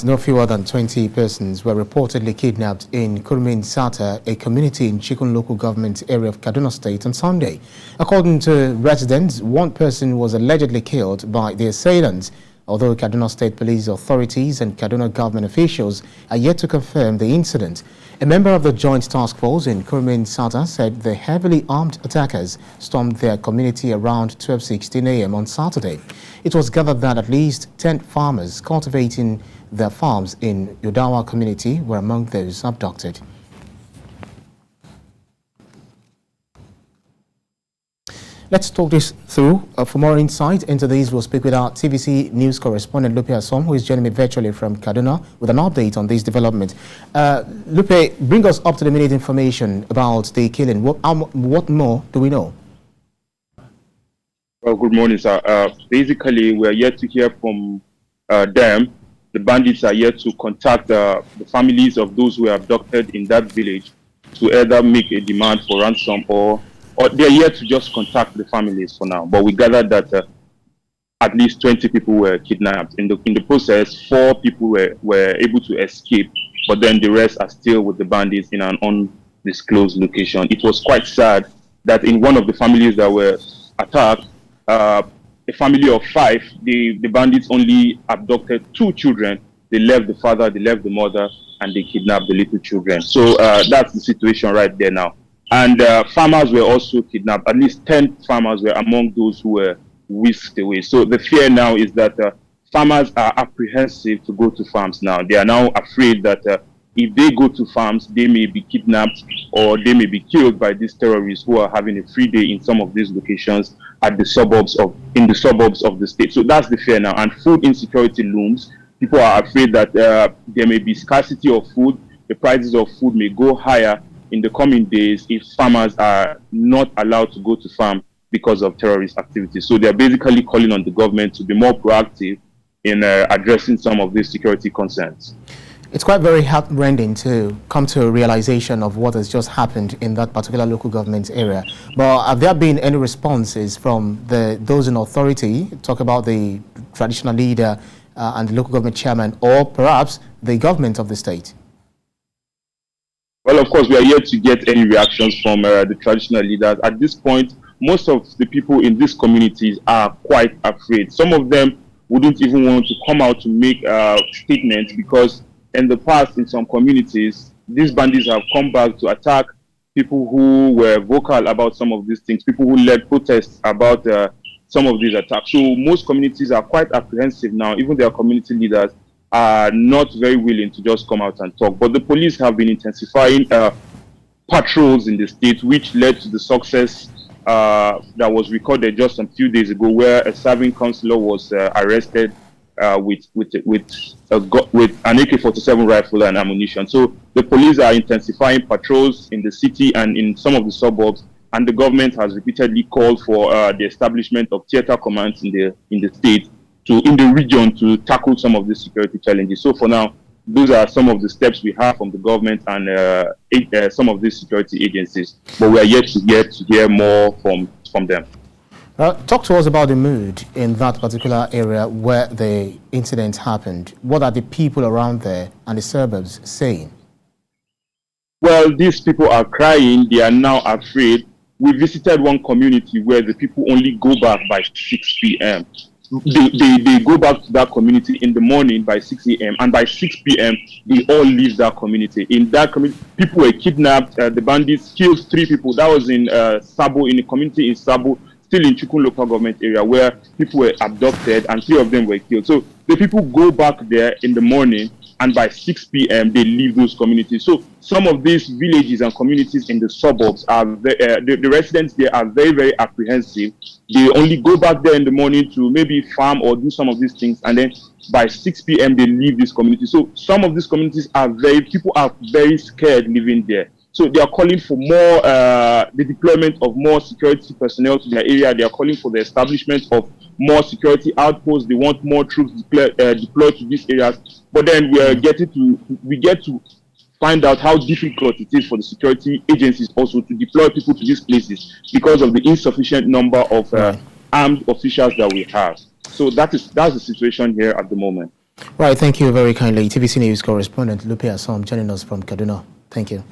No fewer than 20 persons were reportedly kidnapped in Kurmin Sata, a community in Chikun local government area of Kaduna State on Sunday. According to residents, one person was allegedly killed by the assailants, although Kaduna State Police authorities and Kaduna government officials are yet to confirm the incident. A member of the Joint Task Force in Kurmin Sata said the heavily armed attackers stormed their community around 12:16 a.m. on Saturday. It was gathered that at least 10 farmers cultivating their farms in Yodawa community were among those abducted. Let's talk this through. For more insight into this, we'll speak with our TVC news correspondent Lupe Asom, who is joining me virtually from Kaduna with an update on this development. Lupe, bring us up to the minute information about the killing. What more do we know? Well, good morning, sir. Basically, we are yet to hear from them. The bandits are yet to contact the families of those who were abducted in that village to either make a demand for ransom or they're yet to just contact the families for now. But we gathered that at least 20 people were kidnapped. In the process, 4 people were able to escape, but then the rest are still with the bandits in an undisclosed location. It was quite sad that in one of the families that were attacked, a family of 5, the bandits only abducted 2 children. They left the father, they left the mother, and they kidnapped the little children. So that's the situation right there now. And farmers were also kidnapped. At least 10 farmers were among those who were whisked away. So the fear now is that farmers are apprehensive to go to farms now. They are now afraid that if they go to farms, they may be kidnapped or they may be killed by these terrorists who are having a free day in some of these locations in the suburbs of the state. So that's the fear now. And food insecurity looms. People are afraid that there may be scarcity of food. The prices of food may go higher in the coming days if farmers are not allowed to go to farm because of terrorist activity. So they're basically calling on the government to be more proactive in addressing some of these security concerns. It's quite very heartrending to come to a realization of what has just happened in that particular local government area. But have there been any responses from those in authority, talk about the traditional leader and the local government chairman, or perhaps the government of the state? Well, of course, we are yet to get any reactions from the traditional leaders. At this point, most of the people in these communities are quite afraid. Some of them wouldn't even want to come out to make statements because in the past, in some communities, these bandits have come back to attack people who were vocal about some of these things, people who led protests about some of these attacks. So most communities are quite apprehensive now. Even their community leaders are not very willing to just come out and talk. But the police have been intensifying patrols in the state, which led to the success that was recorded just a few days ago, where a serving councillor was arrested with an AK-47 rifle and ammunition. So the police are intensifying patrols in the city and in some of the suburbs, and the government has repeatedly called for the establishment of theater commands in the state, in the region, to tackle some of the security challenges. So for now, those are some of the steps we have from the government and some of these security agencies, but we are yet to hear more from them. Talk to us about the mood in that particular area where the incident happened. What are the people around there and the suburbs saying? Well, these people are crying. They are now afraid. We visited one community where the people only go back by 6 p.m. They go back to that community in the morning by 6 a.m. and by 6 p.m. they all leave that community. In that community, people were kidnapped. The bandits killed 3 people. That was in Sabo, in a community in Sabo, still in Chikun local government area, where people were abducted and 3 of them were killed. So the people go back there in the morning, and by 6 p.m. they leave those communities. So some of these villages and communities in the suburbs are the residents there are very, very apprehensive. They only go back there in the morning to maybe farm or do some of these things, and then by 6 p.m. they leave this community. So some of these communities people are very scared living there. So they are calling for more, the deployment of more security personnel to their area. They are calling for the establishment of more security outposts. They want more troops deployed to these areas. But then we get to find out how difficult it is for the security agencies also to deploy people to these places because of the insufficient number of armed officials that we have. So that's the situation here at the moment. Right, thank you very kindly. TVC News correspondent Lupe Assam joining us from Kaduna. Thank you.